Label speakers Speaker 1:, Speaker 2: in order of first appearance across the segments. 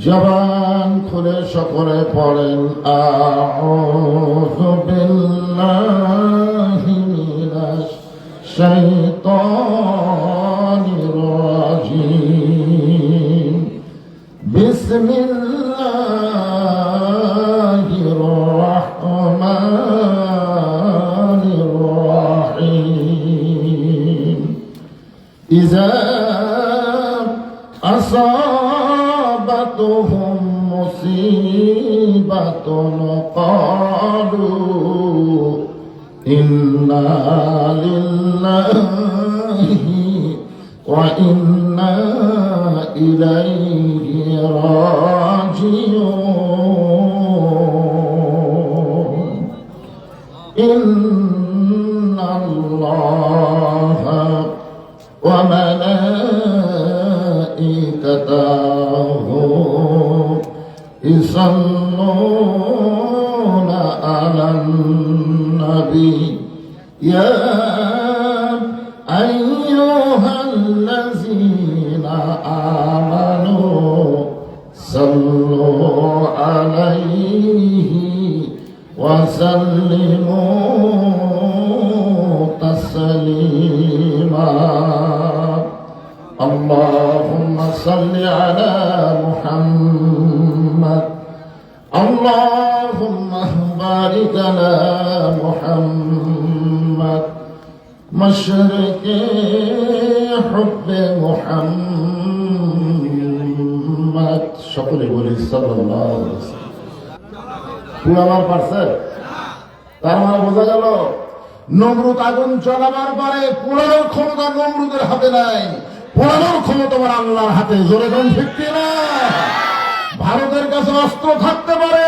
Speaker 1: জবান খুলে সকলে পড়েন আউযু বিল্লাহি মিনাশ শাইতানির রাজিম বিসমিল্লাহির রাহমানির রাহিম ইযা أصابتهم مصيبة قالوا إنا لله وإنا إليه راجعون إن الله وملائكته يصلون على النبي يا أيها الذين آمنوا صلوا عليه وسلموا تسليما اللهم صل على محمد اللهم بارك على محمد مشرق حب محمد সকলে বলি সাল্লাল্লাহু আলাইহি ওয়াসাল্লাম। পুরো আমার পারছে তার মানে বোঝা গেল নমরুদ আগুন জ্বালাবার পরে পুরানোর ক্ষমতা নমরুদের হাতে নাই, পুরানোর ক্ষমতা আমার আল্লাহর হাতে। জোরে কোন ঠিক কিনা? ভারতের কাছে অস্ত্র থাকতে পারে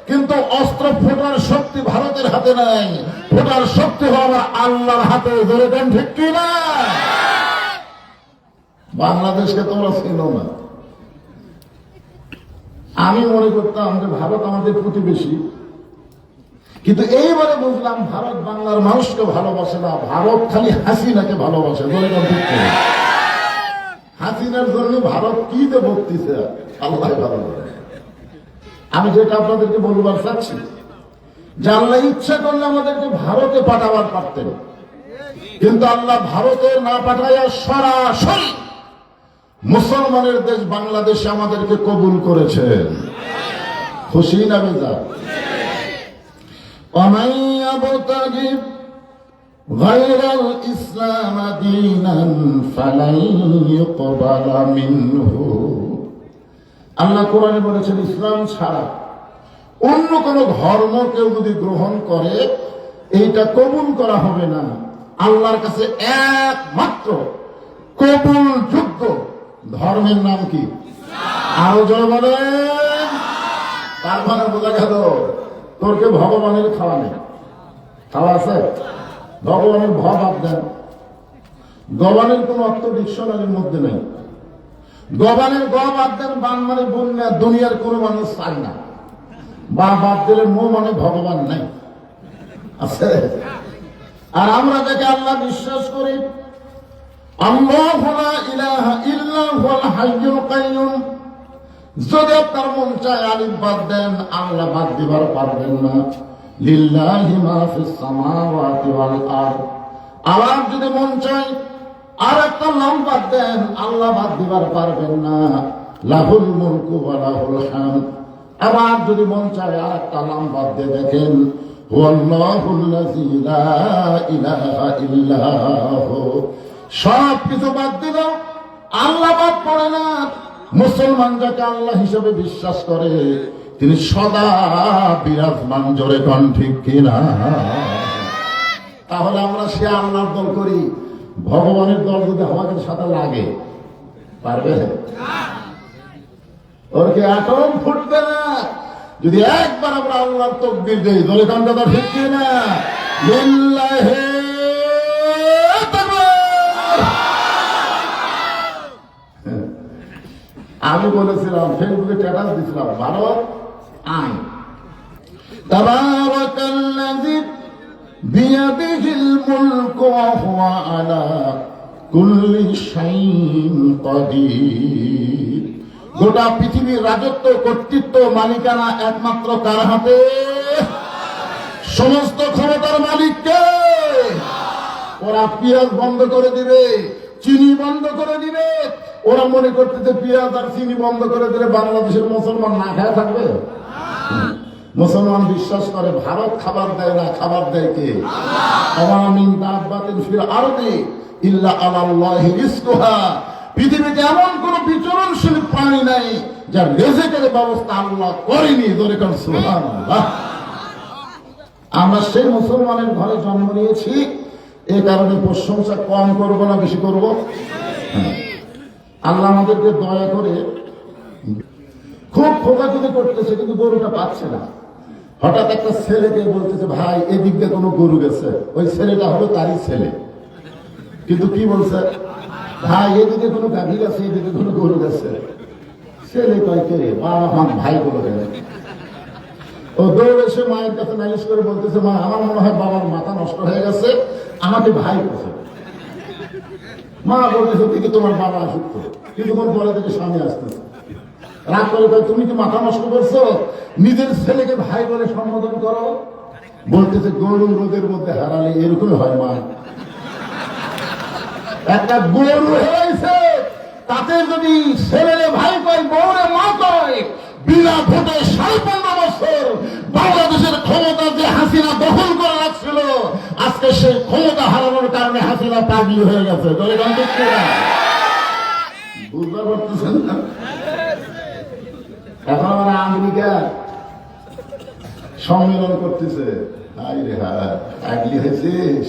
Speaker 1: কিন্তু অস্ত্র ফোটার শক্তি ভারতের হাতে নাই, ফোটার শক্তি হলো আমার আল্লাহর হাতে। জোরে কোন ঠিক কিনা? বাংলাদেশকে তোমরা ছিল না। আমি মনে করতাম যে ভারত আমাদের প্রতিবেশী, কিন্তু এইবারে বুঝলাম ভারত বাংলার মানুষকে ভালোবাসে না, ভারত খালি হাসিনাকে ভালোবাসে। জোরে কোন ঠিক কিনা? হাসিনার জন্য ভারত কি যে বলতেছে আল্লাহ ভালো করে। আমি যেটা আপনাদেরকে বলবার চাচ্ছি যে আল্লাহ ইচ্ছা করলে আমাদেরকে ভারতে পাঠাবার পারতেন, কিন্তু আল্লাহ ভারতে না পাঠাইয়া সরাসরি মুসলমানের দেশ বাংলাদেশে আমাদেরকে কবুল করেছেন। খুশি না বেজা? غير الإسلام دينا فلن يقبل منه আল্লাহ কোরআনে বলেছেন ইসলাম ছাড়া অন্য কোন ধর্ম কেউ যদি গ্রহণ করে এইটা কবুল করা হবে না। আল্লাহর কাছে একমাত্র কবুলযোগ্য ধর্মের নাম কি? আরো জোরে বলেন। তার মানে বোঝা গেল তোর কে ভগবানের খাওয়া নেই। খাওয়া আছে? ভগবানের ভাব বাদ দেন। গবানের কোন অর্থ ডিকশনারির মধ্যে নেই। গবানের গ বাদ দেন, বান মানে বন্যা, দুনিয়ার কোন মানুষ চাই না। বা বাদ দিলে মো মানে ভগবান নেই, আছে? আর আমরা যাকে আল্লাহ বিশ্বাস করি, আল্লাহু লা ইলাহা ইল্লা হুয়াল হাইয়ুল কাইয়ুম, যদি আপনার মন চায় আলিফ বাদ দেন, আল্লাহ বাদ দিবার পারবেন না। লিল্লাহি মা ফিস সামাওয়াতি ওয়াল আরদ, আবার যদি মন চায় আর একটা নাম বাদ দেন, আল্লাহ বাদ দিবার পারবেন না। লাহুল মুলকু ওয়া লাহুল হামদ, আবার যদি মন চায় আর একটা নাম বাদ দিয়ে দেখেন, হুয়াল্লাহুল্লাযী লা ইলাহা ইল্লা হু। সব কিছু বাদ দিল, আল্লাহ বাদ পড়ে না। মুসলমান যাকে আল্লাহ হিসেবে বিশ্বাস করে তিনি সদা বিরাজমান। জোরে কোন ঠিক কিনা? তাহলে আমরা সে আল্লাহর দল করি, ভগবানের দল যদি আমাদের সাথে লাগে পারবে? ওর কি আটম ফুটবে না যদি একবার আমরা আল্লাহর তাকবীর দেই? জোরে কোন কথা ঠিক কিনা? লিল্লাহি তাকবীর। আমি বলেছিলাম, ফেসবুকে স্ট্যাটাস দিছিলাম, ভারত আইন তাবারাকাল্লাযী বিয়াদিহিল মুলকু ওয়া হুয়া আলা কুল্লি শাইইন কাদির। গোটা পৃথিবীর রাজত্ব, কর্তৃত্ব, মালিকানা একমাত্র কার হাতে? সমস্ত ক্ষমতার মালিককে। ওরা পেঁয়াজ বন্ধ করে দিবে, চিনি বন্ধ করে দিবে। ওরা মনে করতেছে পেঁয়াজ আর চিনি বন্ধ করে দিলে বাংলাদেশের মুসলমান না খায় থাকবে। মুসলমান বিশ্বাস করে ভারত খাবার দেয় না, খাবার দেয় কে? আওয়ামিন দাব্বাতিন ফিল আরদি ইল্লা আলাল্লাহি রিজকুহা। পৃথিবীতে এমন কোন বিচরণশীল প্রাণী নাই যার রিজিকের ব্যবস্থা আল্লাহ করেনি। ধরে কোন সুবহানাল্লাহ। আমরা সেই মুসলমানের ঘরে জন্ম নিয়েছি, এ কারণে প্রশংসা কম করব না বেশি করব? আল্লাহ আমাদেরকে দয়া করে খুব খোঁজাখুঁজি করতেছে, কিন্তু গরুটা পাচ্ছে না। হঠাৎ একটা ছেলেকে বলতেছে, ভাই এদিক দিয়ে কোনো গরু গেছে। ওই ছেলেটা হলো তারই ছেলে, কিন্তু কি বলছে, ভাই এদিকে কোনো গাভী গেছে, এদিকে কোনো গরু গেছে। ছেলে কয় কে? বাবা আমার ভাই বলে গেলে। ও দৌড়ে এসে মায়ের কাছে নালিশ করে বলতেছে, মা আমার মনে হয় বাবার মাথা নষ্ট হয়ে গেছে, আমাকে ভাই বলছে। মা বলতেছে কি তোমার বাবা অসুস্থ, কিছুক্ষণ পরে থেকে স্বামী আসতেছে। রাগ করে কয়, তুমি কি মাথা নষ্ট করছো? নিজের ছেলেকে ভাই বলে সম্বোধন করো। বলতেছে গরু রোদের মধ্যে হারালে এরকম হয় মা। একটা গরু হয়েছে, তাতে যদি ছেলেরে ভাই কয়, বউরে মা কয়, বিনা ভোটে 15.5 বছর বাংলাদেশের ক্ষমতা যে হাসিনা দখল করে রাখছিল, আজকে সেই ক্ষমতা হারানোর কারণে হাসিনা পাগলি হয়ে গেছে। বুঝতে পারতেছেন না? এখন আমরা আমেরিকা সম্মেলন করতেছে, পাগলি হয়েছিস।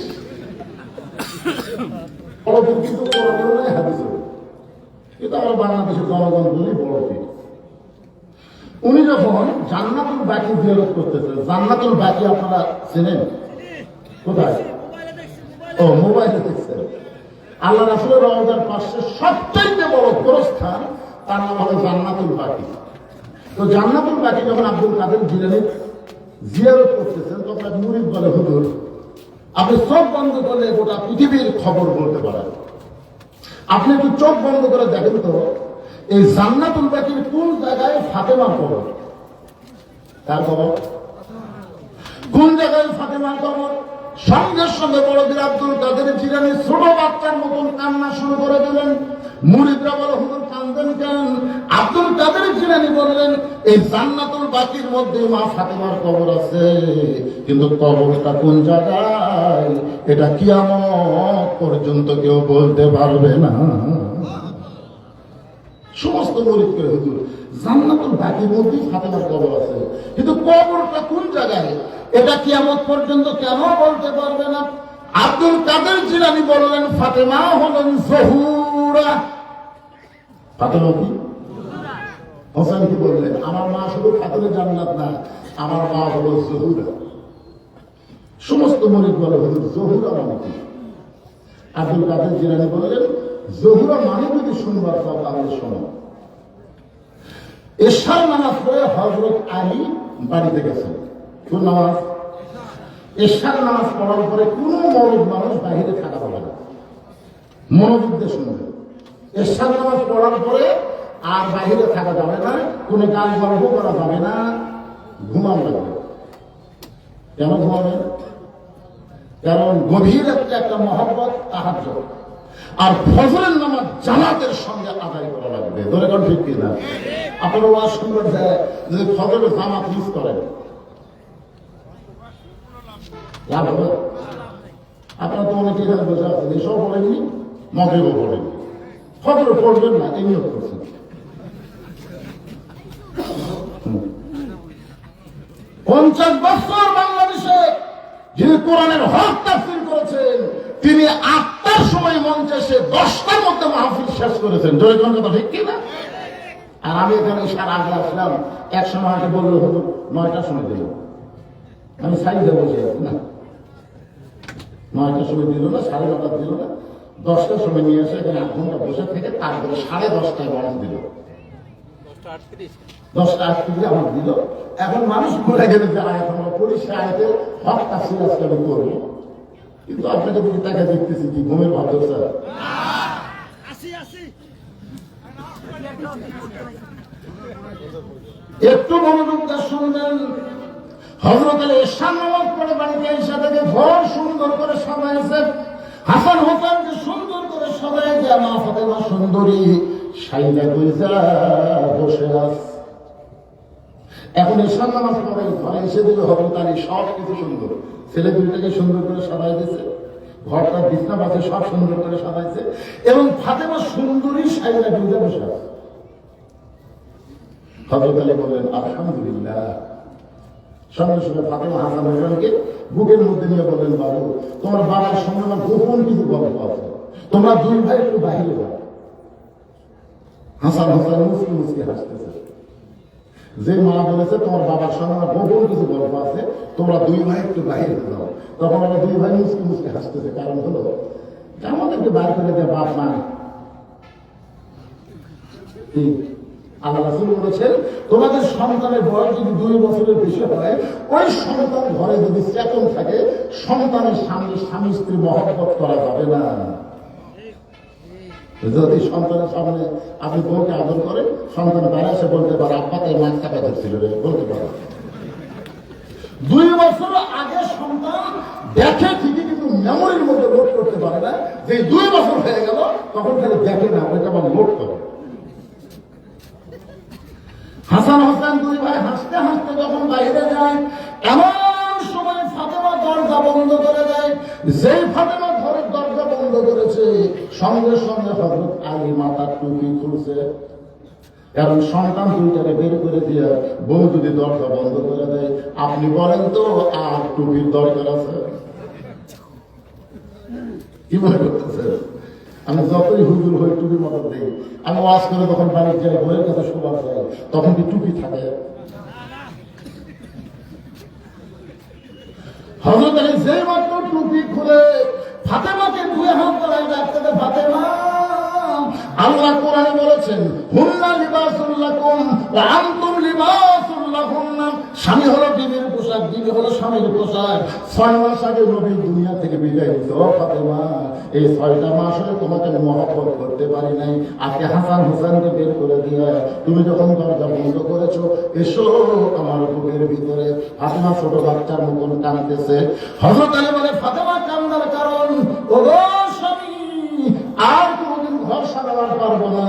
Speaker 1: কিন্তু আমরা বাংলাদেশের জনগণ বলি বড় পীর। উনি যখন জান্নাতুল বাকি জিয়ারত করতেছেন, জান্নাতুল বাকি আপনারা চেনেন কোথায়? ও মোবাইলে দেখছেন। আল্লাহ রাসূলের রওজার পাশে সবচেয়ে বড় গোরস্থান, তার নাম হলো জান্নাতুল বাকি। তো জান্নাতুল বাকি যখন আব্দুল কাদের জিলানী জিয়ারত করতেছেন, তখন এক মুরিদ বলে, হুজুর আপনি চোখ বন্ধ করলে গোটা পৃথিবীর খবর বলতে পারেন। আপনি একটু চোখ বন্ধ করে দেখেন তো, এই জান্নাতুল বাকির কোন জায়গায় ফাতেমার কবর? তার কবর কোন জায়গায়? ফাতেমার কবর। সঙ্গে সঙ্গে বড় বীর আব্দুল কাদের জিলানী ছোট বাচ্চার মতন কান্না শুরু করে দিলেন। মুরিদরা বলে, হুজুর কাঁদেন কেন? আব্দুল কাদের জিলানী বললেন, এই জান্নাতুল বাকির মধ্যে মা ফাতেমার কবর আছে, কিন্তু কবরটা কোন জায়গায় এটা কিয়ামত পর্যন্ত কেউ বলতে পারবে না। সমস্ত মুরিদ করে, হুজুর জান্নাতুল বাকির মধ্যে ফাতেমার কবর আছে, কিন্তু কবরটা কোন জায়গায় এটা কিয়ামত পর্যন্ত কেন বলতে পারবে না? আব্দুল কাদের জিলানী বললেন, ফাতেমা হলেন জহুরা। ফাতেমা কি? হোসেন কি বললেন, আমার মা শুধু খাতুনে জান্নাত না, আমার মা হলো জহুরা। সমস্ত মুরিদ বলে, হুজুর জহুরা মানে কি? আব্দুল কাদের জিলানী বললেন, জহুরা মানে যদি শুনবার পাও তাহলে শোনো। এশার নামাজ পড়ে হযরত আলী বাড়িতে গেছেন। কোন নামাজ? এশার নামাজ পড়ার পরে কোন মরদ মানুষ বাহিরে থাকা পাবে না, মনোযোগ দিয়ে শুনবে। এশার নামাজ পড়ার পরে আর বাহিরে থাকা যাবে না, কোনো গান গল্প করা যাবে না, ঘুমানো লাগবে। কেন ঘুমাবেন? কারণ গভীর একটা মহব্বত তাহাজ্জুদ আর ফজরের নামাজ জামাতের সঙ্গে আদায় করা লাগবে। ধরে কোন ঠিক কিনা? আপনারা ওয়াজ শুনবেন যে ফজরের জামাত মিস করেন, লাভ হবে? আপনারা তো অনেকে এখানে বসে আছেন, এসব পড়েননি, মগরিবও পড়েনি, ফজর পড়বেন না, এই নিয়োগ করছেন। 50 বছর বাংলাদেশে যিনি কোরআনের হক তাফসীর করেছেন, তিনি 8টার সময় মঞ্চে এসে 10টার মধ্যে মাহফিল শেষ করেছেন। জয় কোন কথা ঠিক কিনা? আর আমি এখানে সার আগে আসলাম, এক সময় আমাকে বললো হলো 9টার সময় দিল, আমি সাইডে বসে আছি না, 9টার সময় দিল না, 9:30 দিল না, 10টার সময় নিয়ে এসে এখানে 8 ঘন্টা বসে থেকে তারপরে 10:30টায় বরণ দিল। 10:38 আমার দিল। এখন মানুষ বলে গেলে যে আয়াত আমরা পড়ি, সে আয়াতে হক তাফসীর আজকে আমি করবো, কিন্তু আপনাকে তাকে দেখতেছি কি ঘুমের ভাব ধরছে? একটু মনোযোগ দিয়ে শুনবেন। হযরত আলী ঈশার নামাজ পড়ে বাড়িতে এসে থেকে ঘর সুন্দর করে সাজাইছে। হাসান হোসেনকে সুন্দর করে সাজাই দেয়া মা ফাতেমা সুন্দরী সাইদা কইরা বসে আছে। এখন ঈশার নামাজ পড়ে ঘরে এসে দিল হযরত আলী সব কিছু সুন্দর, ছেলে দুইটাকে সুন্দর করে সাজাই দিয়েছে, ঘরটা বিছনা পাশে সব সুন্দর করে সাজাইছে এবং ফাতেমা সুন্দরী সাইদা কইরা বসে আছে। হযরত আলী বললেন আলহামদুলিল্লাহ। সঙ্গে সঙ্গে ফাতেমা হাসান হোসেনকে বুকের মধ্যে নিয়ে বললেন, বাবু তোমার বাবার সঙ্গে আমার গোপন কিছু গল্প আছে, তোমরা দুই ভাই একটু বাহিরে যাও। হাসান হোসেন মুসকি মুসকি হাসতেছে। যে মা বলেছে তোমার বাবার সঙ্গে আমার গোপন কিছু গল্প আছে, তোমরা দুই ভাই একটু বাহিরে যাও, তখন আমরা দুই ভাই মুসকি মুসকি হাসতেছে। কারণ হলো আমাদেরকে বাইর করে দেয় বাপ মা। আল্লাহ রাসূল বলেছেন তোমাদের সন্তানের বয়স যদি 2 বছরের বেশি হয়, ওই সন্তান ঘরে যদি চেতন থাকে, সন্তানের সামনে স্বামী স্ত্রী মহব্বত করা যাবে না। যদি সন্তানের সামনে আপনি বউকে আদর করেন, সন্তান বাইরে এসে বলতে পারে আব্বা তাই মাছ চাপা ধরছিল রে, বলতে পারে। 2 বছর আগে সন্তান দেখে ঠিকই কিন্তু মেমোরির মধ্যে লোড করতে পারে না। যে 2 বছর হয়ে গেল তখন খালি দেখে না, ওইটা আবার লোড করে। হাসান হোসেন দুই ভাই হাসতে হাসতে যখন বাইরে যায়, এমন সময় ফাতেমা দরজা বন্ধ করে দেয়। যেই ফাতেমা ঘরের দরজা বন্ধ করেছে, সঙ্গে সঙ্গে হযরত আলী মাথার টুপি খুলছে। কারণ সন্তান দুইটাকে বের করে দিয়ে বউ যদি দরজা বন্ধ করে দেয়, আপনি বলেন তো আর টুপির দরকার আছে? কি মনে করতেছে? আমি যতই হুজুর হই টুপির মতো দিই, আমি ওয়াজ করে তখন বাড়ির যাই, বইয়ের কাছে শোবার যাই, তখন কি টুপি থাকে? হযরত আলী যেই মাত্র টুপি খুলে ফাতেমাকে 2 হাত ধরাই ডাকতে, ফাতেমা আল্লাহ কোরআনে বলেছেন হুন্না লিবাসুল লাকুম ওয়া আনতুম লিবাসুল লাহুন্না। স্বামী হলো বিবির পোশাক, বিবি হলো স্বামীর পোশাক। 6 মাস আগে নবী দুনিয়া থেকে বিদায় হয়েছে। ও ফাতেমা, এই 6টা মাস হলে তোমাকে আমি মহব্বত করতে পারি নাই। আজকে হাসান হোসেনকে বের করে দিয়ে তুমি যখন দরজা বন্ধ করেছো, এসো আমার বুকের ভিতরে। ফাতেমা ছোট বাচ্চার মতন কাঁদতেছে। হযরত আলী বলে ফাতেমা কান্দার কারণ, ও স্বামী আর কোনদিন ঘর সাজাবার পারবো না,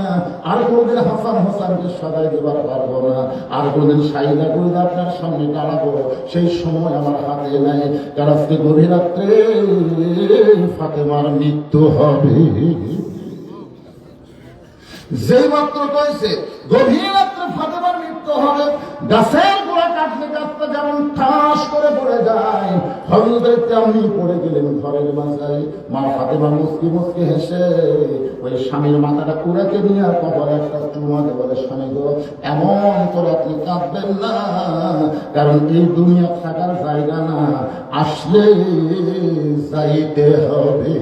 Speaker 1: আর কোনদিন হাসান হোসেনকে সাজাই দেবার পারবো না, আর কোনদিন সাইদা করে আপনার সামনে দাঁড়াবো, সেই সময় আমার হাতে নাই। কারণ আজকে গভীর রাত্রে ফাতেমার মৃত্যু হবে। যেই মাত্র কয়েছে গভীর রাত্রে ফাতেমার মৃত্যু হবে, গাছের গোড়া কাটলে গাছটা যেমন ঠাস করে পড়ে যায়, হযরত তেমনি পড়ে গেলেন ঘরের মাথায়। মা ফাতেমা মুসকি মুসকি হেসে ওই স্বামীর মাথাটা কুড়াকে নিয়ে কপালে একটা চুমা দিয়ে বলে, স্বামী গো, এমন করে আপনি কাঁদবেন না, কারণ এই দুনিয়া থাকার জায়গা না, আসলে যাইতে হবে।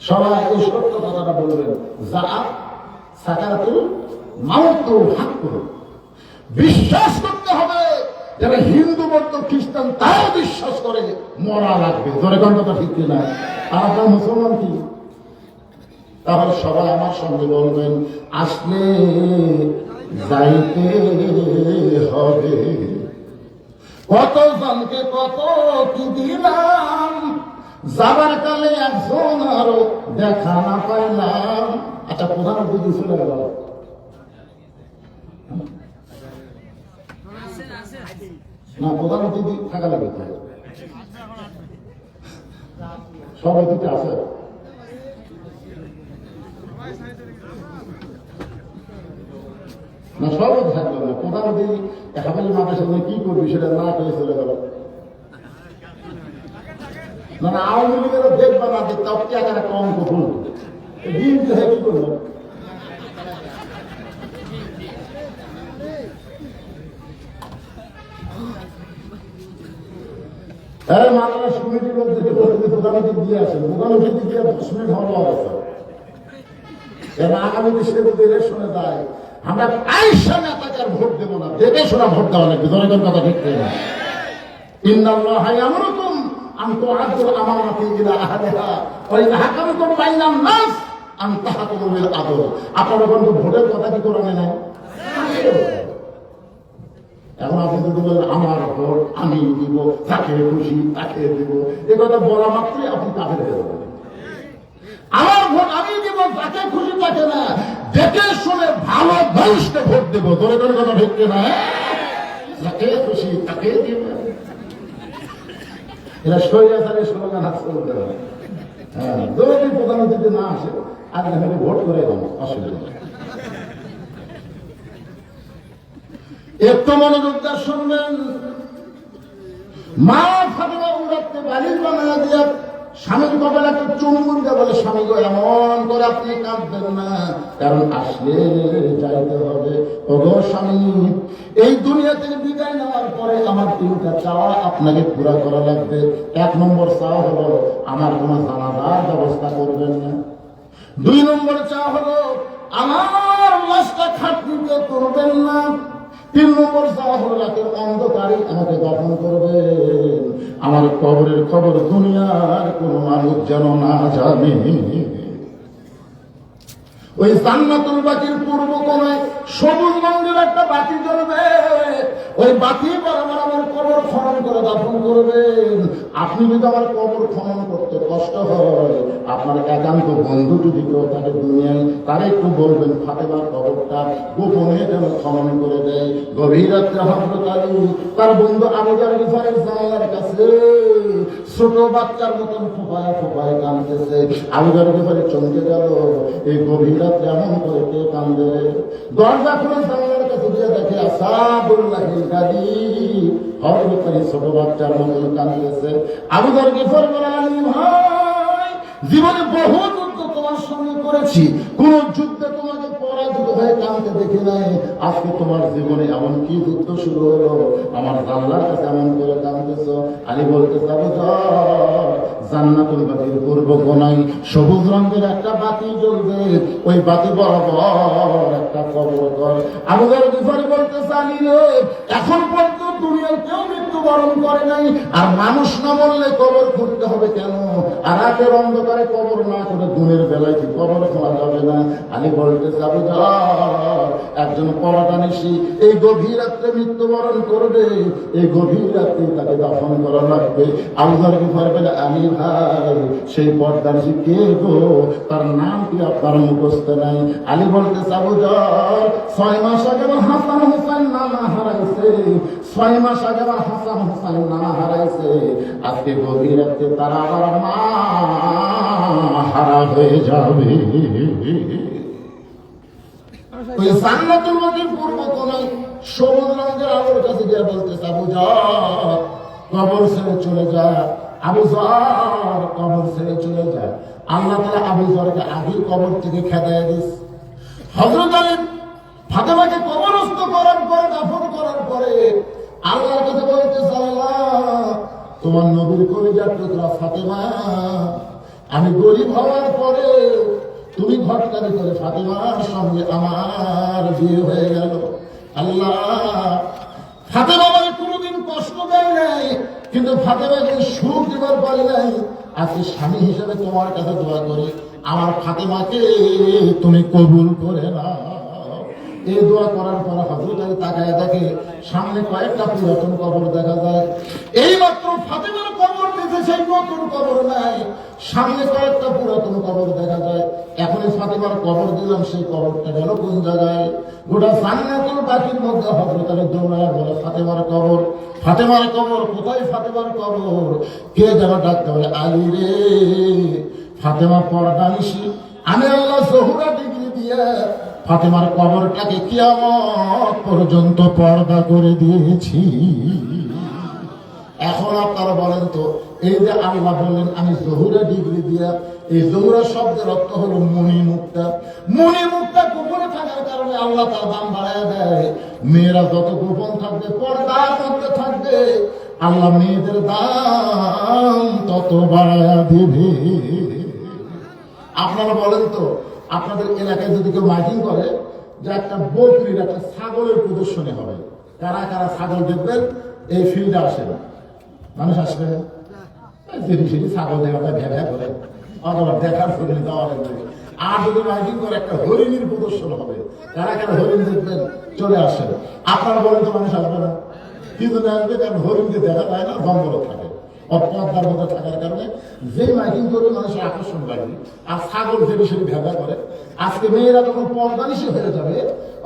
Speaker 1: সবাই এই সত্য কথাটা বলবেন, যা সাকারাতুল মাউত হাক করুন। বিশ্বাস করতে হবে, যারা হিন্দু বৌদ্ধ খ্রিস্টান তাও বিশ্বাস করে মরা লাগবে। ধরে কথা ঠিক কিনা? আর আপনার মুসলমান কি? তাহলে সবাই আমার সঙ্গে বলবেন, আসলে যাইতে হবে। কত জনকে কত কি দিলাম, যাবার কালে একজন আরো দেখা না পাইলাম। আচ্ছা, প্রধান অতিথি চলে গেল, না প্রধান অতিথি থাকা লাগে, সব অতিথি আছে। না সব থাকলো না, প্রধান অতিথি হাফেলি মাদ্রাসা কি করবি সেটা না পেয়ে চলে গেল। না না, আওয়ামী লীগেরও দেখবা না, দেখতে টাকাটা কম করুন, বিএনপি কি করলো? মাদ্রাস কমিটির মধ্যে প্রধানমন্ত্রী দিয়ে আসেন, প্রধানমন্ত্রী দিয়ে 10 মিনিট হওয়ার অবস্থা। আগামীতে সে যদি ইলেকশনে যায়, আমরা আইসা নেতাকে ভোট দেবো না, দেখে শোনা ভোট দেওয়া লাগবে। জনগণ কথা ঠিক না? ইন্নাল্লাহ ইয়ামুরুকুম আন তুআদ্দুল আমানাতি ইলা আহলিহা ওয়া ইযা হাকামতুম বাইনান নাস আনতাহাকুমের আদর। আপনারা বলুন ভোটের কথা কি কোরআনে নাই? এখন আপনি যদি বলেন আমার ভোট আমি দিব, তাকে খুশি তাকে দিব, এ কথা বলা মাত্রই আপনি কাফের হয়ে যাবেন। আমার ভোট আমি দিব, তাকে খুশি তাকে না, দেখে শুনে ভালো মানুষকে ভোট দেব। ধরে ধরে কথা ঢুকছে না, তাকে খুশি তাকে দিব। এরা স্বৈরাচারের স্লোগান হাত করতে হবে। হ্যাঁ, যদি প্রধানমন্ত্রী না আসে আর ভোট করে দেবো, অসুবিধা নেই। একটু মনোযোগ দিয়ে শুনবেন। মা ফাতেমা উড়াতে বালিশ বানায় দিয়া স্বামীর কপালে একটা চুম্বন দিয়ে বলে, স্বামী গো এমন করে আপনি কাঁদবেন না, কারণ আসলে যাইতে হবে। ওগো স্বামী, এই দুনিয়া থেকে বিদায় নেওয়ার পরে আমার 3টা চাওয়া আপনাকে পুরা করা লাগবে। 1 নম্বর চাওয়া হলো আমার কোনো জানাজার ব্যবস্থা করবেন না। 2 নম্বর চাওয়া হলো আমার লাশটা খাটনিতে করবেন না। 3 নম্বর চাওয়া হলো রাতের অন্ধকারে আমাকে দফন করবেন। আমার কবরের খবর দুনিয়ার কোন মানুষ যেন না জানে। ওই জান্নাতুল বাকির পূর্ব কোণায় সবুজ রঙের একটা বাতি জ্বলবে। ওই বাতি বরাবর আমার কবর খনন করে দাফন করবেন। আপনি যদি আমার কবর খনন করতে কষ্ট হয়, আপনার একান্ত বন্ধু যদি কেউ থাকে দুনিয়ায়, তারা একটু বলবেন ফাতেমার কবরটা গোপনে যেন খনন করে দেয়। গভীর রাত্রে হযরত আলী তার বন্ধু আবু যর গিফারের জানালার কাছে ছোট বাচ্চার মতন ফোঁপায় ফোঁপায় কাঁদতেছে। আবু যর গিফারে চমকে গেল, এই গভীর রাত্রে এমন করে কে কান্দে? দরজা খুলে জানালার কাছে দিয়ে দেখে আসাদুল্লাহিল গাদিব, হযরত আলী ছোট বাচ্চার মতন কাঁদতেছে। আবু যর গিফার বলে, আলী ভাই, জীবনে বহু যুদ্ধ তোমার সঙ্গে করেছি, কোন যুদ্ধে তোমাকে পরাজিত হয়ে কাঁদতে দেখি নাই। আজকে তোমার জীবনে এমন কি যুদ্ধ শুরু হলো, আমার আল্লাহর কাছে এমন করে কাঁদতেছ? আলী বলতে যাবো, জান্নাতুল বাকির পূর্ব কোণায় সবুজ রঙের একটা বাতি জ্বলবে, ওই বাতি বরাবর একটা কবর কর। আবু যর গিফারী বলতে চালি রে, এখন পর্যন্ত দুনিয়ায় কেউ মৃত্যুবরণ করে নাই, আর মানুষ না মরলে কবর খুঁড়তে হবে কেন? আর রাতের অন্ধকারে কবর না করে দিনের বেলায় কি কবর খোলা যাবে না? আলী বলতে যাবো, একজন পরাটানিশি এই গভীর রাত্রে মৃত্যুবরণ করবে, এই গভীর রাত্রে তাকে দাফন করা লাগবে। আবু যর গিফারী বলে, আলী ভাই, সেই পর্দানিশি কে গো? তার নাম কি আপনার মুখস্থ নাই? আলী বলতে যাবো, 6 মাস আগে আমার হাসান হোসেন নানা হারাইছে, 6 মাস আগে আমার হাসান হোসেন নানা হারাইছে। আজকে গভীর রাত্রে তারা আবার মা হারা হয়ে যাবে। ওই জান্নাতুল বাকির পূর্ব কোণায় সবুজ রঙের আলোর কাছে গিয়ে বলতে যাবো, কবর ছেড়ে চলে যা আবু যর, কবর ছেড়ে চলে যা। আল্লাহ তাআলা আবু যরকে আগেই কবর থেকে খেদায় দিস। হযরত আলী ফাতেমাকে কবরস্থ করার পরে, দাফন করার পরে আল্লাহর কাছে বলতেছে, আল্লাহ, তোমার নবীর কলিজার টুকরা ফাতেমা, আমি গরিব হওয়ার পরে তুমি ঘটকারি করে ফাতেমার সঙ্গে আমার বিয়ে হয়ে গেল। আল্লাহ, ফাতেমা মানে কোনোদিন কষ্ট দেয় নাই, কিন্তু ফাতেমাকে সুখ দিবার পারে নাই। আজকে স্বামী হিসেবে তোমার কাছে দোয়া করি, আমার ফাতেমাকে তুমি কবুল করে নাও। এই দোয়া করার পর হযরত আলী তাকায় দেখে সামনে কয়েকটা পুরাতন কবর দেখা যায়। এই মাত্র ফাতেমার কবর দিতে সেই নতুন কবর নাই, সামনে কয়েকটা পুরাতন কবর দেখা যায়। এখন ফাতেমার কবর দিলাম, সেই কবরটা গেল কোন জায়গায়? গোটা জান্নাতুল বাকির মধ্যে হযরত আলী দৌড়ায় বলে, ফাতেমার কবর, ফাতেমার কবর কোথায়? ফাতেমার কবর। কে যেন ডাকতে বলে, আলী রে, ফাতেমা পর্দানিশি, আমি আল্লাহ জহুরা ডিগ্রি দিয়ে ফাতেমার কবরটাকে কিয়ামত পর্যন্ত পর্দা করে দিয়েছি। এখন আপনারা বলেন তো, এই যে আল্লাহ বললেন আমি জহুরা ডিগ্রি দিয়া, এই জহুরা শব্দের অর্থ হলো মণি মুক্তা। মণি মুক্তা গোপনে থাকার কারণে আল্লাহ তার দাম বাড়ায় দেয়। মেয়েরা যত গোপন থাকবে, পর্দার মধ্যে থাকবে, আল্লাহ মেয়েদের দাম তত বাড়ায় দেবে। আপনারা বলেন তো, আপনাদের এলাকায় যদি কেউ মাইকিং করে যে একটা বকরির, একটা ছাগলের প্রদর্শনী হবে, কারা কারা ছাগল দেখবেন এই ফিল্ডে আসে না? মানুষ আসবে, সেটি ছাগল দেখাটা ভ্যা ভ্যা করে, অথবা দেখার জন্য যাওয়া লাগবে। আর যদি মাইকিং করে একটা হরিণীর প্রদর্শন হবে, কারা কারা হরিণ দেখবেন চলে আসেন। আপনারা বলেন তো মানুষ আসবে না? কিন্তু না আসবে, কারণ হরিণকে দেখা যায় না, জঙ্গল থাকে, অপর্দার মধ্যে থাকার কারণে যেই মাইকিং করবে মানুষের আকর্ষণ বাড়বে। আর ছাগল যে বিষয়ে ভেদা করে, আজকে মেয়েরা যখন পর্দানিশী হয়ে যাবে,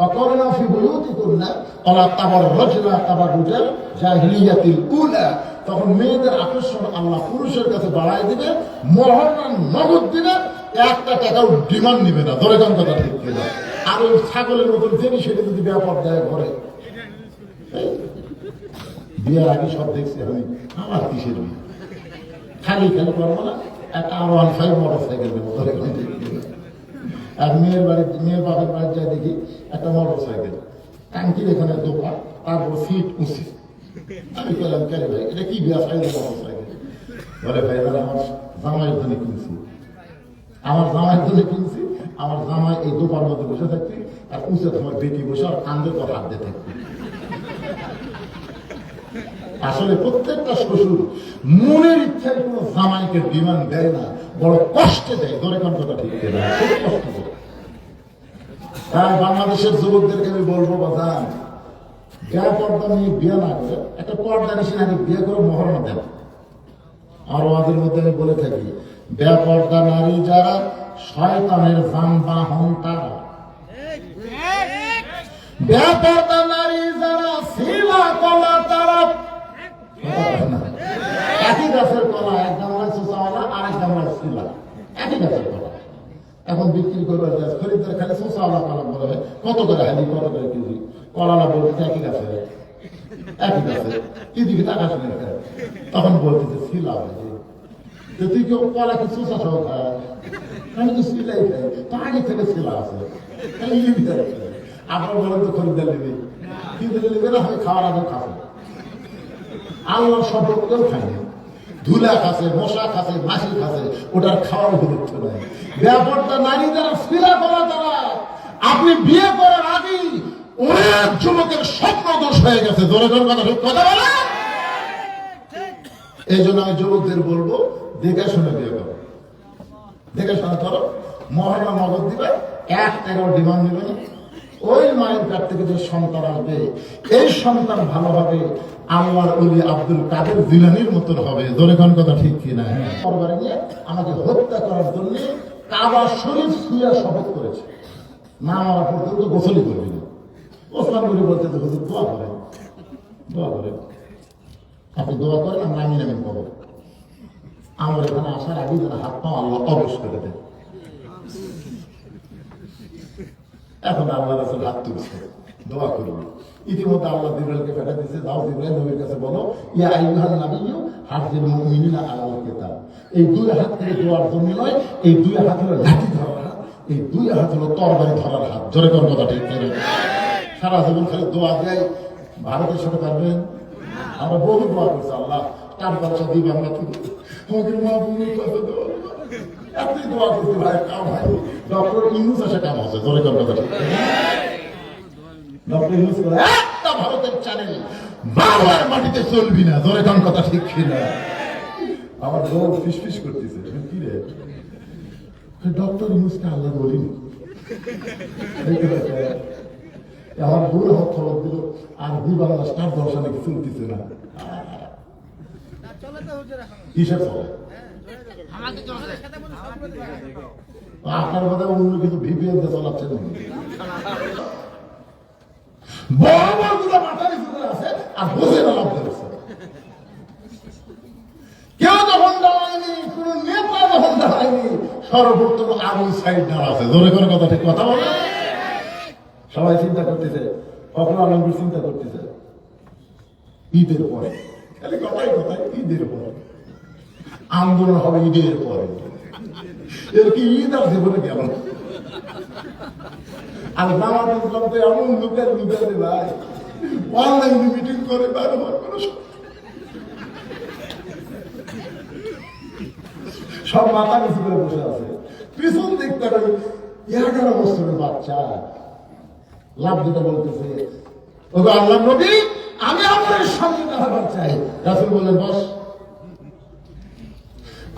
Speaker 1: অকরণা ফি বুয়ুতিকুন্না ওয়ালা তাবাররাজনা তাবাররুজাল জাহিলিয়াতিল উলা, তখন মেয়েদের আকর্ষণ আল্লাহ পুরুষের কাছে বাড়ায় দিবে, মহরনা নগদ দিবে, একটা টাকাও ডিমান্ড নিবে না। ধরে কোন কথা ঠিক কিনা? আর ওই ছাগলের মতন জেনে সেটা যদি ব্যাপার দেয় ঘরে, বিয়ের আগে সব দেখছি আমি, আমার কিসের বিয়ে, খালি খালি করবো না, একটা R15 মোটর সাইকেল দেবো। ধরে কোন ঠিক কিনা? আর মেয়ের বাপের বাড়ি যায় দেখি একটা মোটর সাইকেল, টাঙ্কির এখানে দোকান, তারপর সিট উঁচি। আমি বললাম, কেন ভাই এটা কি বিয়া সাইকেল মোটর সাইকেল? বলে ভাই আমার জামাইয়ের জন্য কিনছি, আমার জামাইয়ের জন্য কিনছি, আমার জামাই এই দোকান মধ্যে বসে থাকছি, আর উঁচে তোমার বেটি বসে আর কান্দের পর হাত দিয়ে থাকবে। আসলে প্রত্যেকটা শ্বশুর মনের ইচ্ছায় কোনো জামাইকে ডিমান্ড দেয় না, বড় কষ্টে দেয়। ধরে কোন কথা ঠিক কিনা? খুব কষ্ট দেয়। তাই বাংলাদেশের যুবকদেরকে আমি বলবো, বাজান পর্দা নিয়ে বিয়ে না করে একটা পর্দা নিশে নাকি বিয়ে করে মহরণা দেন। আর ওদের মধ্যে আমি বলে থাকি, বেপর্দা নারী যারা শয়তানের যানবাহন তারা, বেপর্দা নারী যারা শিলা কলা তারা। একই গাছের কলা, এক গামলায় চোষাওয়ালা আর এক গামলায় শিলা, একই গাছের কলা। এখন বিক্রি করবার খরিদ্দার খালি চোষাওয়ালা কলা বলে হয়, কত করে হালি, কত করে কেজি? কলালা বলতে একই গাছের, একই গাছের এদিকে টাকা শুনে খায়। তখন বলতেছে শিলা হয়েছে, তুই কেউ কলা কি চোষা সহ খায়? আমি তো শিলাই খাই, তো আগে থেকে শিলা আছে। আপনার বলেন তো খরিদ্দার নেবে, কিন্তু নেবে না, হয় খাওয়ার আগে খাবে। আল্লাহ সম্পর্কেও খায়নি, ধুলা খাচ্ছে, মশা খাচ্ছে, মাছি খাচ্ছে, ওটার খাওয়ার গুরুত্ব নাই। ব্যাপারটা নারী যারা শিলা করা তারা, আপনি বিয়ে করার আগেই অনেক যুবকের স্বপ্ন দোষ হয়ে গেছে। ধরে ধরে কথা ঠিক কথা বলে। এই জন্য আমি যুবকদের বলবো, দেখে শুনে বিয়ে করো, দেখে শুনে করো। মহরণা নগদ দিবে, এক টাকাও ডিমান্ড দিবে না। ওই মায়ের কাছ থেকে যে সন্তান আসবে, এই সন্তান ভালো হবে, আল্লাহর ওলি আব্দুল কাদের জিলানীর মতন হবে। ধরে কোন কথা ঠিক কিনা? পরিবারে নিয়ে আমাকে হত্যা করার জন্য কাবা শরীফ ছুঁয়া শপথ করেছে, না মারা পর্যন্ত গোসলই করবি না। ওসমান গনি বলতে তো হুজুর দোয়া করেন, দোয়া করেন, আপনি দোয়া করেন, আমরা নামি নামি পাবো। আমার এখানে আসার আগে যেন হাত পা আল্লাহ অবশ করে দেন। এখন আল্লাহ রাসূল হাত তুলছে, দোয়া করবো। ইতিমধ্যে আল্লাহ জিবরাইলকে পাঠিয়ে দিয়েছে, যাও জিবরাইল নবীর কাছে বলো, ইয়া আইয়ুহান নাবিয়্যু হাফিজুল মুমিনিনা আলাল কিতাব। এই দুই হাত থেকে দোয়ার জন্য নয়, এই দুই হাত হলো লাঠি ধরার হাত, এই দুই হাত হলো তরবারি ধরার হাত। জোরে কোন কথা ঠিক করে? সারা জীবন খালি দোয়া দেয়, ভারতের সাথে পারবেন? আমরা বহু দোয়া করছি, আল্লাহ কার বাচ্চা দিই বাংলা থেকে, আমাদের মা বোনের কাছে দেওয়া, এত দোয়া করছি ভাই, কাম হয়। ডক্টর ইউনূস আসে কাম আছে। জোরে কোন কথা ঠিক? ডক্টর ইউনূস বলে একটা ভারতের চ্যানেল বাংলার মাটিতে চলবি না। ধরে কোন কথা ঠিক কিনা? আমার বউ ফিসফিস করতেছে, কি রে ডক্টর ইউনূসকে আল্লাহ বলিনি। আমার বউ আমার খবর দিল, আর দুই বাংলা স্টার দর্শা নাকি চলতেছে না। কিসের চলে? আপনার কথা অন্য কিছু ভিপিএন দিয়ে চালাচ্ছেন। বড় বড় গুলো মাথা নিচু করে আছে আর বসে লাভ করেছে। কেউ যখন দাঁড়ায়নি, কোন নেতা যখন দাঁড়ায়নি, সর্বোত্তম আবুল সাইড দাঁড়া আছে। জোরে করে কথা ঠিক কথা বলে। সবাই চিন্তা করতেছে, ফখরুল আলমগীর চিন্তা করতেছে ঈদের পরে, খালি কথাই কথাই ঈদের পরে আন্দোলন হবে, ঈদের পরে। এর কি ঈদ আর জীবনে গেল? আর জামাত ইসলাম তো এমন লোকের বিদায় ভাই, অনলাইনে মিটিং করে ব্যবহার করে সব মাথা নিচু করে বসে আছে। পিছন দিকটা 11 বছরের বাচ্চা লাভ দিতে বলতেছে, ওগো আল্লাহর নবী, আমি আপনার সঙ্গে কথা বলতে চাই। রাসূল বললেন, বস।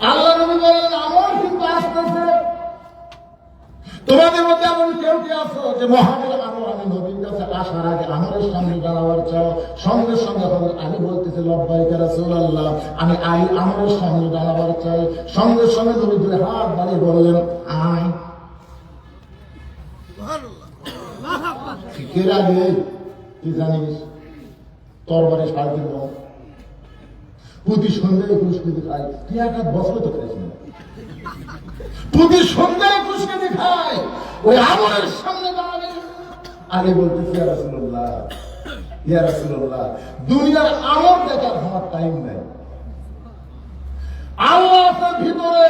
Speaker 1: আল্লাহ নবী বললেন, আমার কিন্তু আসতেছে। তোমাদের মধ্যে এমন কেউ কি আছো যে মহাবীর আনোয়ার আমি নবীর কাছে আসার আগে আনোয়ারের সামনে দাঁড়াবার চাও? সঙ্গে সঙ্গে আমি বলতেছি লব্বাইক ইয়া রাসূলুল্লাহ, আমি আলী আনোয়ারের সামনে দাঁড়াবার চাই। সঙ্গে সঙ্গে নবী দুই হাত বাড়িয়ে বললেন আয়। এর আগে তুই জানিস তরবারি সাড়ে 3 রকম, প্রতি সন্ধ্যায় 21 কেজি খাই। তুই 1 বছর তো খাইস না, প্রতি সন্ধ্যায় 21 কেজি খাই। ওই আমলের সামনে দাঁড়াবে। আগে বলতেছি ইয়া রাসূলুল্লাহ, ইয়া রাসূলুল্লাহ, দুনিয়ার আমল দেখার আমার টাইম নাই। আল্লাহর ভিতরে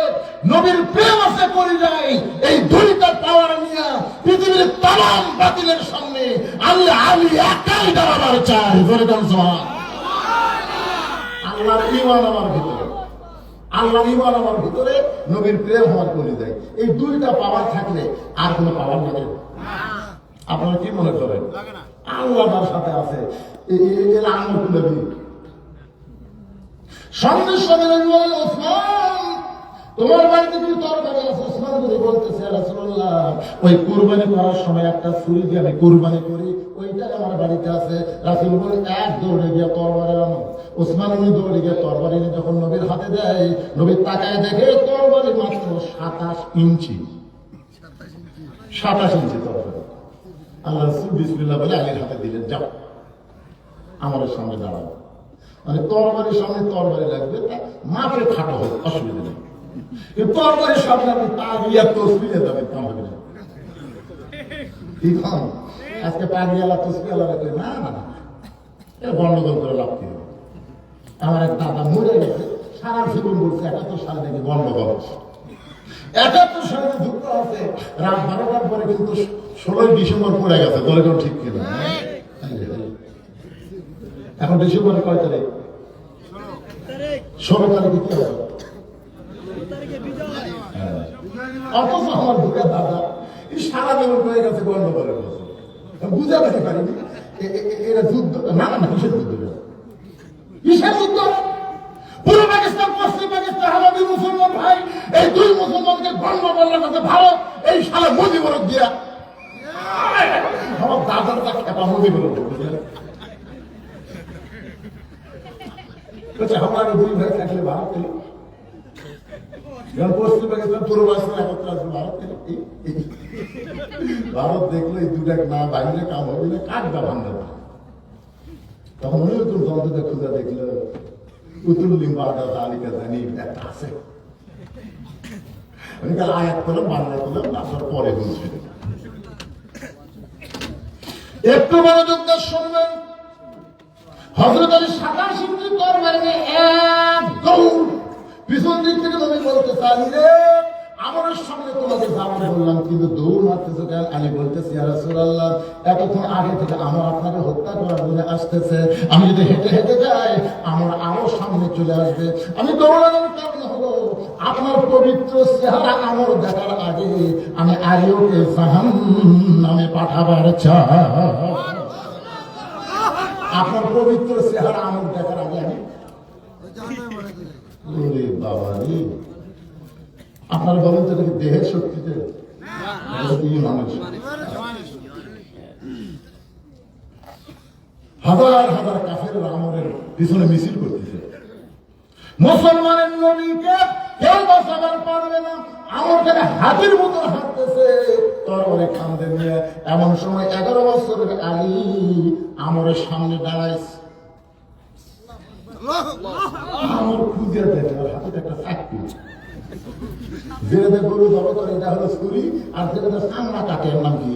Speaker 1: নবীর প্রেম আছে করে যায়। এই দুইটা পাওয়ার নিয়ে পৃথিবীর তামাম বাতিলের সামনে আল্লাহ আলী একাই দাঁড়াবার চাই। বলে দেন সুবহানাল্লাহ। আল্লাহর ঈমান আমার ভিতরে, আল্লাহর ঈমান আমার ভিতরে, নবীর প্রেম হওয়ার করে দেয়। এই দুইটা পাওয়ার থাকলে আর কোনো পাওয়ার লাগে না। আপনারা কি মনে করেন? আল্লাহ তার সাথে আছে, এর আঙুল খুলে দিই। সঙ্গে সঙ্গে বলেন ওসমান, তোমার বাড়িতে কিন্তু তরকারি আছে। ওসমান যদি বলতেছে ইয়া রাসূলুল্লাহ, ওই কুরবানি করার সময় একটা ছুরি দিয়ে আমি কুরবানি করি, ওইটা আমার বাড়িতে আছে। রাসূল বলেন এক দৌড়ে গিয়ে তরবারি আনো। ওসমান উনি দৌড়ে গিয়ে তরবারি নিয়ে যখন নবীর হাতে দেয়, নবী তাকায় দেখে তরবারি মাত্র 27 ইঞ্চি, 27 ইঞ্চি তরবারি। আল্লাহ রাসূল বিসমিল্লাহ বলে আলীর হাতে দিলেন, যাও আমাদের সামনে দাঁড়াও। মানে তরবারির সামনে তরবারি লাগবে, মাপে খাটো হবে, অসুবিধা নেই। তরবারির সামনে আপনি পাগড়িয়া তসবিহে যাবেন, কাম হবে না। ঠিক হয় আজকে পাগড়িয়ালা তসবিহালা কই না না না, এটা গন্ডগোল করে লাভ কি হবে? আমার এক দাদা মরে গেছে, সারা জীবন বলছে 71 সালে নাকি গন্ডগোল আছে। 71 সালে দুঃখ আছে, রাত 12টার পরে কিন্তু 16 ডিসেম্বর পড়ে গেছে। দলে কোন ঠিক কিনা? এখন ডিসেম্বরের কয় তারিখ? 16 তারিখে কি হবে? অথচ আমার দুঃখে দাদা সারা জীবন পড়ে গেছে গন্ডগোলের বছর। বুঝাতে পারিনি এরা যুদ্ধ না না না, কিসের যুদ্ধ? কিসের যুদ্ধ? পূর্ব পাকিস্তান পশ্চিম পাকিস্তান আমাদের মুসলমান ভাই, এই দুই মুসলমানকে গন্ডগোলের কাছে ভারত এই সালে মুজিবুর দিয়া আমার দাদার তা খেপা মুজিবুর আমার দুই ভাই থাকলে ভারত পেল। পশ্চিম পাকিস্তান পূর্ব পাকিস্তান একত্র আসবে, ভারত পেল। ভারত দেখলো এই দুটা না বাইরে কাম হবে না, কাঠটা ভাঙবে না। তখন উনি নতুন যন্ত্রটা খুঁজে দেখলো উতুল্লিম বারটা তালিকা জানি একটা আছে। উনি কাল আয়াত করলাম, বাংলা করলাম, তারপর পরে বুঝবে। একটু মনোযোগ দিয়ে শুনবেন। হযরত আলী 27 ইঞ্চি তরবারি নিয়ে এক দৌড় পিছন দিক থেকে নবী বলতেছে আলী রে, আমার সামনে তোমাকে যাওয়ার বললাম, কিন্তু দৌড় মারতেছে কেন? আলী বলতেছে ইয়া রাসূলুল্লাহ, এতক্ষণ আগে থেকে আমার আপনাকে হত্যা করার জন্য আসতেছে। আমি যদি হেঁটে হেঁটে যাই আমার আরো সামনে চলে আসবে। আমি দৌড়ানোর কারণ হলো আপনার পবিত্র চেহারা আমার দেখার আগে আমি আলীকে জাহান্নামে পাঠাবার চাই। আপনার পবিত্র চেহারা আমার দেখার আগে আমি বাবা রে, আপনারা বলেন তো দেখি দেহের শক্তিতে মানুষ হাজার হাজার কাফের আমলের পিছনে মিছিল করতেছে। মুসলমানের নবীকে কেউ বাঁচাবার পারবে না। আমার কাছে হাতির মতো হাঁটতেছে তরবারি কাঁধে নিয়ে। এমন সময় 11 বছরের আলী আমরের সামনে দাঁড়াইছে। আমার খুঁজে দেখে হাতে একটা চাকরি, যেটা গরু জব করে এটা হলো ছুরি, আর যেটা সামনা কাটে এর নাম কি?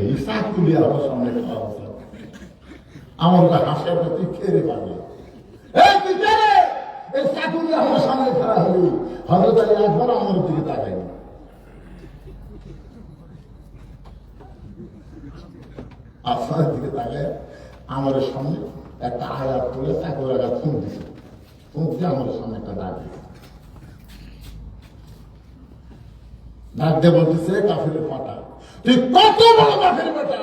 Speaker 1: এই চাকরি আমার সামনে খাওয়া আছে। আমার হাসে তুই খেয়ে পাবে, এই চাকরি আমার সামনে খাওয়া হলি। হযরত আলী একবার আমার দিকে তাকাই, আপনার দিকে তাকায় আমার সামনে একটা আয়াত করে চাকরি লাগা ফুঁক দিছে। ফুঁক দিয়ে আমার সামনে একটা ডাক দিছে। ডাক দিয়ে বলতেছে কাফিরের পাটা, তুই কত বড় কাফির বেটা!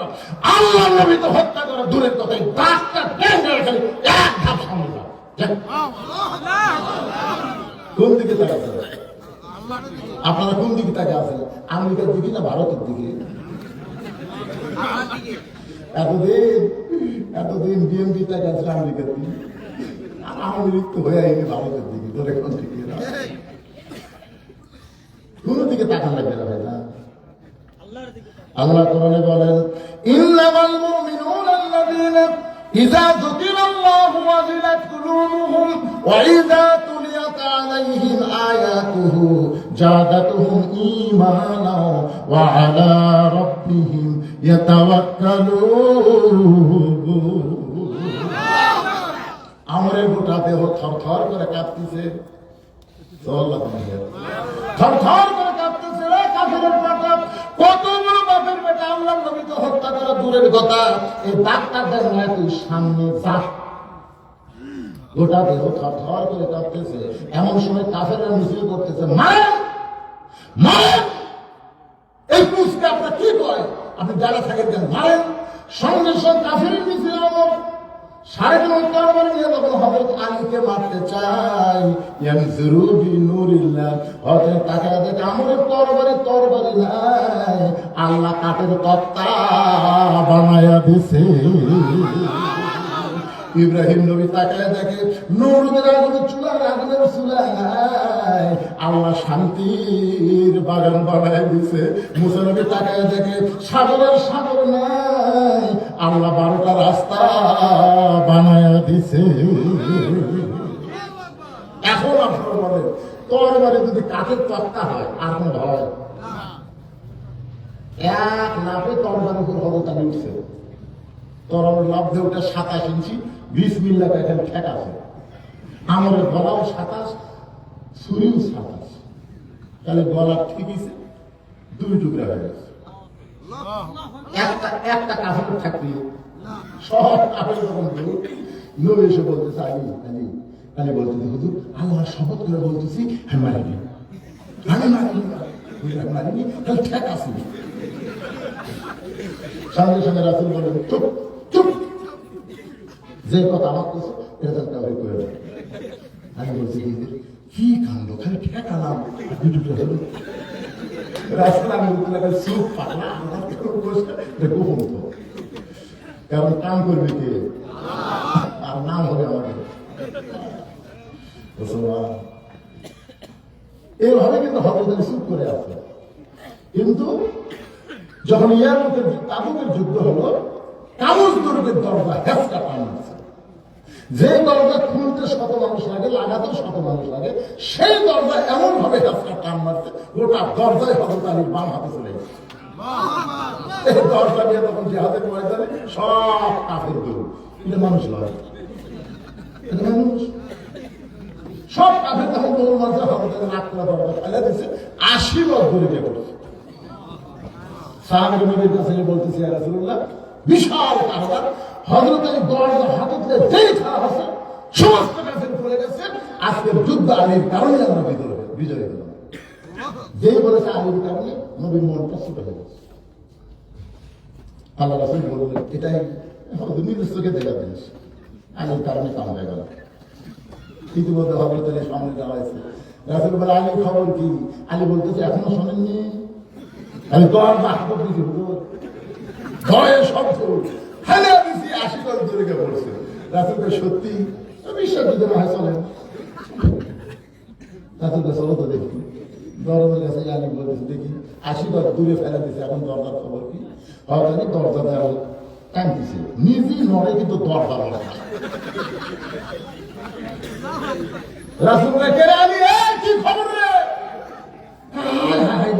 Speaker 1: আল্লাহ নবী তো হত্যা করা দূরের কথা, ডাকটা টেনে খালি এক ধাপ সামনে যা। কোন দিকে তাকাচ্ছে? আপনারা কোন দিকে তাকে আছেন? আমেরিকার দিকে না ভারতের দিকে? এতদিন বিএনপি তাকে আছে আমেরিকার দিকে, আমৃত্যু হয়ে আইনি ভারতের দিকে। তোর এখন দিকে কোন দিকে তাকান লাগবে না ভাই না। আল্লাহ কোরআনে বলেন, ইন্নামাল মুমিনুনা আল্লাযীনা ইযা যুকিরাল্লাহু ওয়াজিলাত কুলুবুহুম ওয়া ইযা তুলিয়াত আলাইহিম আয়াতুহু জাদাতুহুম ঈমানা ওয়া আলা রাব্বিহিম ইয়াতাওয়াক্কালুন। আমরের গোটা দেহ থরথর করে কাঁপতেছে, থরথর করে কাঁপতেছে। কাফেরের বেটা, কত বড় বাপের বেটা, আল্লাহর নবীকে হত্যা করা দূরের কথা, এই ডাক্তার দেন না তুই সামনে যা। গোটা দেহ থরথর করে কাঁপতেছে। এমন সময় কাফেররা মিছিল করতেছে, মারেন মারেন। এই পুষকে আপনার কি কয়? আপনি যারা থাকেন কেন মারেন। সঙ্গে সঙ্গে কাফেরের মিছিল আমার 3.5 তরবারি নিয়ে যখন হযরত আলীকে মারতে চাই, ইয়ানজুরু বিনুরিল্লাহ, হযরত তাকায় দেখে আমরের তরবারি নাই, আল্লাহ কাঠের তক্তা বানায়া দিছে। ইব্রাহিম নবী তাকায় দেখে নমরুদের আগুনের চুলা নাই, আল্লাহ শান্তির বাগান বানায় দিছে। মুসা নবী তাকায় দেখে সাগর নাই, আল্লাহ 12টা রাস্তা বানায়া দিছে। এখন আপনারা বলেন, তরবারি যদি কাঠের তক্তা হয় আর কোন ভয়? এক লাফে তরবারি উপর হযরত আলী উঠছে। তরবারি লাফ দিয়ে ওটা 27 ইঞ্চি, বিসমিল্লাহ এখানে ঠেক আছে। আমরের গলাও 27, ছুরিও 27। তাহলে গলা ঠিকইছে, 2 টুকরা হয়ে গেছে। একটা কাফের থাকতে সব কাফের যখন নবী এসে বলতেছে, আলী বলতেছে, হুজুর আল্লাহ শপথ করে বলতেছি আমি মারিনি, তাহলে ঠেক আছে। সঙ্গে সঙ্গে রাসূল বলেন, চুপ চুপ, যে কথা আমার কাছে এটা কাউকে করে দেয়। আমি বলছি কি কাণ্ড, খালি ঠেকা নাম হলো। রাসূল আমি চুপ পালা, গোপন তো, কারণ কাম করবে কে? আর নাম হবে আমাদের। এইভাবে কিন্তু হযরত আলী চুপ করে আছে। কিন্তু যখন তাবুকের যুদ্ধ হলো, কাবুল দুর্গের দরজা হেফটা টানছে। যে দরজা খুলতে 100 মানুষ লাগে, লাগাতে 100 মানুষ লাগে, সেই দরজা এমন ভাবে হেফটা টান মারছে, গোটা দরজায় হযরত আলীর বাম হাতে চলে গেছে। এই দরজা দিয়ে তখন জিহাদের ময়দানে সব কাফের দৌড়। এটা মানুষ নয়, এটা মানুষ। সব কাফের তখন দৌড় মারছে, হযরত আলী রাগ করে দরজা ফেলে দিচ্ছে, 80 বার ধরে গিয়ে পড়ছে। সাহাবী নবীর কাছে বলতেছি, ইয়া রাসূলুল্লাহ, বিশাল কারবার, হযরত আলী দরজা হাতে তুলে যেই খারাপ আছে, সমস্ত কাফের পড়ে গেছে। আজকের যুদ্ধ আলীর কারণে আমরা বিজয় হলাম। যেই বলেছে আলীর কারণে, নবীর মনটা ছোট হয়ে গেছে। আল্লাহ রাসূল বললেন, এটাই নিজের চোখে দেখা জিনিস, আলীর কারণে কাম হয়ে গেল। ইতিমধ্যে হযরত আলী সামনে দাঁড়াইছে। রাসূল বলে, আলীর খবর কি? আলী বলতেছে, এখনো শোনেননি? আমি দরজা হাতে দিয়েছি, হুজুর ভয়ে শব্দ ফেলে দিয়েছি, 80 বার দূরে গিয়ে পড়ছে। রাসূলকে সত্যি বিশ্বাস দিতে না হয়, চলেন রাসূলকে চলো তো দেখি। দরজার কাছে আলী বলতেছে, দেখি 80 বার দূরে ফেলে দিয়েছে, এখন দরজার খবর কি? হয়তো দরজা দেওয়া টানতেছে, নিজেই নড়ে কিন্তু দরজা নড়ে না। রাসূল কে আলী, কি খবর রে?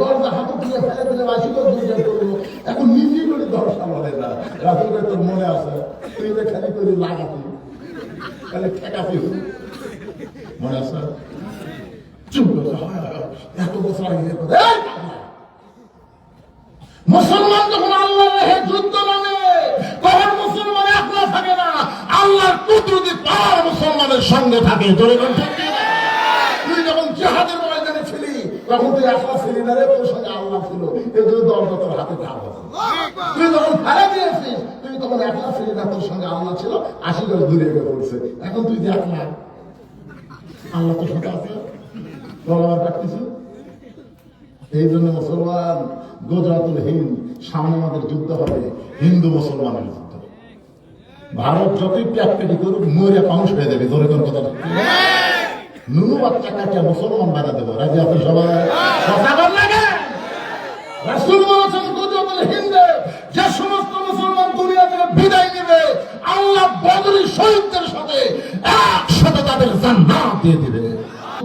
Speaker 1: দরজা হাতে তুলে ফেলে দিলে 80 বার দূরে করবো, এখন নিজেই করে দরজা নড়ে না। রাসূলকে তোর মনে আছে, তুই যে খালি করে লাগাতি, খালি ঠেকাতি, মনে আছে? চুপ এত বছর আগে মুসলমান যখন আল্লাহর রাহে যুদ্ধ নামে, তখন মুসলমান একলা থাকে না, আল্লাহর কুদরতি পাওয়ার মুসলমানের সঙ্গে থাকে। জোরে বলুন ঠিক কি? তুই যখন জিহাদের ময়দানে ছিলি, তখন তুই একলা ছিলি না রে, তোর সঙ্গে আল্লাহ ছিল। এই জন্য দরজা তোর হাতে ঢাক আছে। তুই যখন ফেলে দিয়েছিস, তুই তখন একলা ছিলি না, তোর সঙ্গে আল্লাহ ছিল, 80 বার দূরে গিয়ে পড়ছে। এখন তুই দেখ না, আল্লাহ তোর সাথে আছে, বলাবার ডাকতেছি, এই জন্য মুসলমান গুজরাতুল হিন্দ, সামনে আমাদের যুদ্ধ হবে হিন্দু মুসলমানের যুদ্ধ। ভারত যতই প্যাটপেটি করুক মরে পাউস হয়ে যাবে, ধরে কোন কথা নুনু বাচ্চা কাটিয়া মুসলমান বানা দেবো। রাজি আপনি সবাই? রাসূল বলেছেন গুজরাতুল হিন্দে যে সমস্ত মুসলমান দুনিয়া থেকে বিদায় নেবে, আল্লাহ বদরি শহীদদের সাথে একসাথে তাদের জান্নাত দিয়ে দিবে।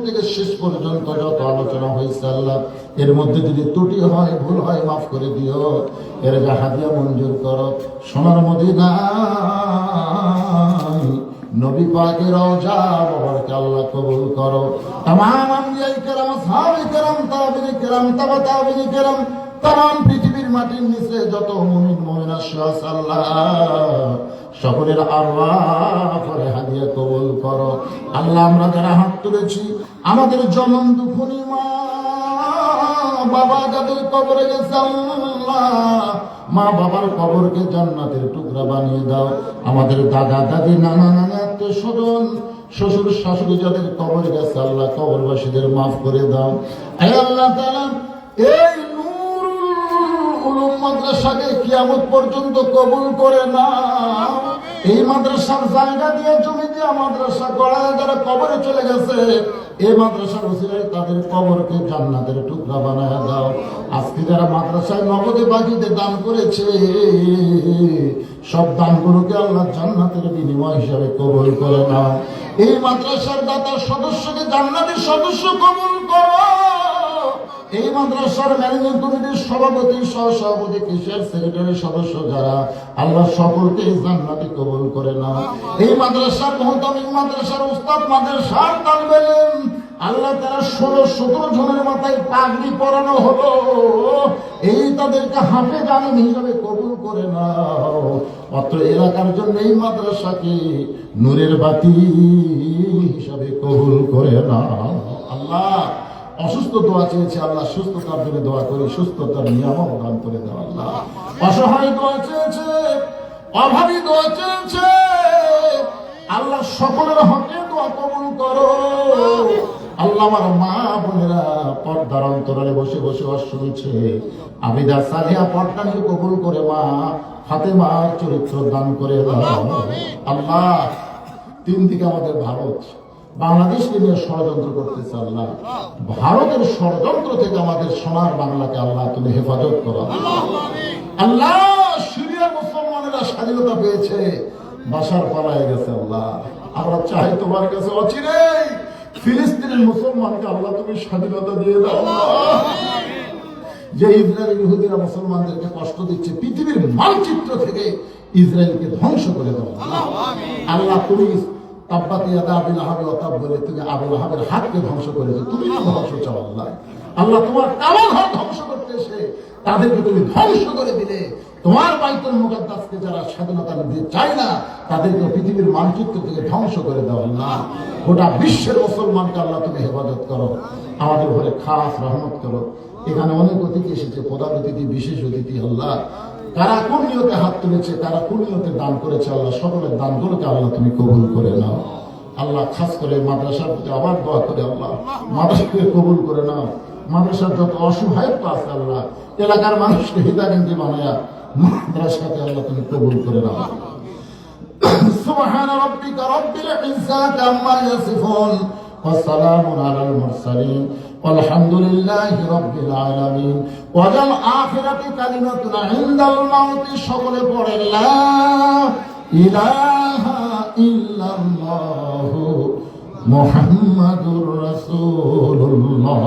Speaker 1: থেকে শেষ পর্যন্ত যত আলোচনা হয়েছে আল্লাহ এর মধ্যে যদি ত্রুটি হয়, ভুল হয়, মাফ করে দিও। এর হাদিয়া মঞ্জুর করো। সোনার মদিনায় নবী পাকের রওজা মুবারক আল্লাহ কবুল করো। तमाम আম্বিয়া কেরাম, সাহাবায়ে কেরাম, তাবেঈন কেরাম, তাবা তাবেঈন কেরাম, तमाम পৃথিবীর মাটির নিচে যত মুমিন মুমিনা আছে আল্লাহ সকলের আরওয়াহ করে হাদিয়া কবুল করো। আল্লাহ আমরা যারা হাত তুলেছি, আমাদের জনম দুখনি মা বাবা যাদের কবরে গেছে আল্লাহ, মা বাবার কবরকে জান্নাতের টুকরা বানিয়ে দাও। আমাদের দাদা দাদি, নানা নানা, আত্মীয় স্বজন, শ্বশুর শাশুড়ি যাদের কবরে গেছে আল্লাহ কবরবাসীদের মাফ করে দাও। হে আল্লাহ তাআলা এই মাদ্রাসাকে কিয়ামত পর্যন্ত কবুল করে নাও। এই মাদ্রাসার জায়গা দিয়ে, জমি দিয়ে মাদ্রাসা গড়ায় যারা কবরে চলে গেছে, এই মাদ্রাসার উসিলায় তাদের কবরকে জান্নাতের টুকরা বানায় দাও। আজকে যারা মাদ্রাসায় নগদে বাকিতে দান করেছে, সব দানগুলোকে আল্লাহ জান্নাতের বিনিময় হিসাবে কবুল করে নাও। এই মাদ্রাসার দাতার সদস্যকে জান্নাতের সদস্য কবুল করো। এই মাদ্রাসার ম্যানেজিং কমিটির সভাপতি, সহসভাপতি, কেশিয়ার, সেক্রেটারি, সদস্য যারা আল্লাহ সকলকে জান্নাতে কবুল করে নাও। এই মাদ্রাসার মুহতামিম, মাদ্রাসার উস্তাদ, মাদ্রাসার তালিবে ইলম আল্লাহ তারা 16-17 জনের মাথায় পাগড়ি পরানো হলো, এই তাদেরকে হাফেজ আলিম হিসাবে কবুল করে নাও। অত্র এলাকার জন্য এই মাদ্রাসাকে নূরের বাতি হিসাবে কবুল করে নাও। আল্লাহ অসুস্থ দোয়া চেয়েছে আল্লাহ সুস্থতার জন্য দোয়া করি, সুস্থতার নিয়ামক দান করে দাও আল্লাহ। অসহায় দোয়া চেয়েছে, অভাবী দোয়া চেয়েছে আল্লাহ সকলের হকে দোয়া কবুল করো। আল্লাহ আমার মা বোনেরা পর্দার অন্তরালে বসে বসে শুনছে, আবিদা সালিহা পর্দা নিয়ে কবুল করে মা ফাতেমার চরিত্র দান করে দাও আল্লাহ। তিন দিকে আমাদের ভারত, বাংলাদেশকে নিয়ে ষড়যন্ত্র করতেছে আল্লাহ, ভারতের ষড়যন্ত্র থেকে আমাদের সোনার বাংলাকে আল্লাহ তুমি হেফাজত করো আল্লাহ। সিরিয়ার মুসলমানেরা স্বাধীনতা পেয়েছে, বাসার পালায় গেছে আল্লাহ। আমরা চাই তোমার কাছে অচিরে ফিলিস্তিনের মুসলমানকে আল্লাহ তুমি স্বাধীনতা দিয়ে দাও। যে ইসরায়েল ইহুদিরা মুসলমানদেরকে কষ্ট দিচ্ছে, পৃথিবীর মানচিত্র থেকে ইসরায়েলকে ধ্বংস করে দাও আল্লাহ। তুমি তাব্বাতি ইয়াদা আবি লাহাব ওয়া তাব বলে তুমি আবু লাহাবের হাতকে ধ্বংস করেছো, তুমি না ধ্বংস চাও আল্লাহ। আল্লাহ তোমার কাবা ঘর ধ্বংস করতে এসে তাদেরকে তুমি ধ্বংস করে দিলে। তোমার বাইতুল মুকাদ্দাসকে যারা স্বাধীনতা দিতে চায় না, তাদেরকে পৃথিবীর মানচিত্র থেকে ধ্বংস করে দাও আল্লাহ। গোটা বিশ্বের মুসলমানকে আল্লাহ তুমি হেফাজত করো, আমাদের ঘরে খাস রহমত করো। এখানে অনেক অতিথি এসেছে, প্রধান অতিথি, বিশেষ অতিথি আল্লাহ। কারা কোন নিয়তে হাত তুলেছে, কারা কোন নিয়তে দান করেছে আল্লাহ সকলের দানগুলোকে আল্লাহ তুমি কবুল করে নাও আল্লাহ। খাস করে মাদ্রাসার প্রতি আবার দোয়া করে আল্লাহ, মাদ্রাসাকে কবুল করে নাও। মাদ্রাসার যত অসহায়ত্ব আছে আল্লাহ, এলাকার মানুষকে হিতাকাঙ্ক্ষী বানায়া মাদ্রাসাকে আল্লাহ তুমি কবুল করে নাও। সুবহান রাব্বিকা রাব্বিল ইজ্জাতি আম্মা ইয়াসিফুন ওয়া সালামুন আলাল মুরসালিন আলহামদুলিল্লাহি রাব্বিল আলামিন। ওয়াজাল আখিরাতি কালিমাতুন ইনদাল মাউতি। সকলে পড়ে লা ইলাহা ইল্লাল্লাহু মুহাম্মাদুর রাসূলুল্লাহ।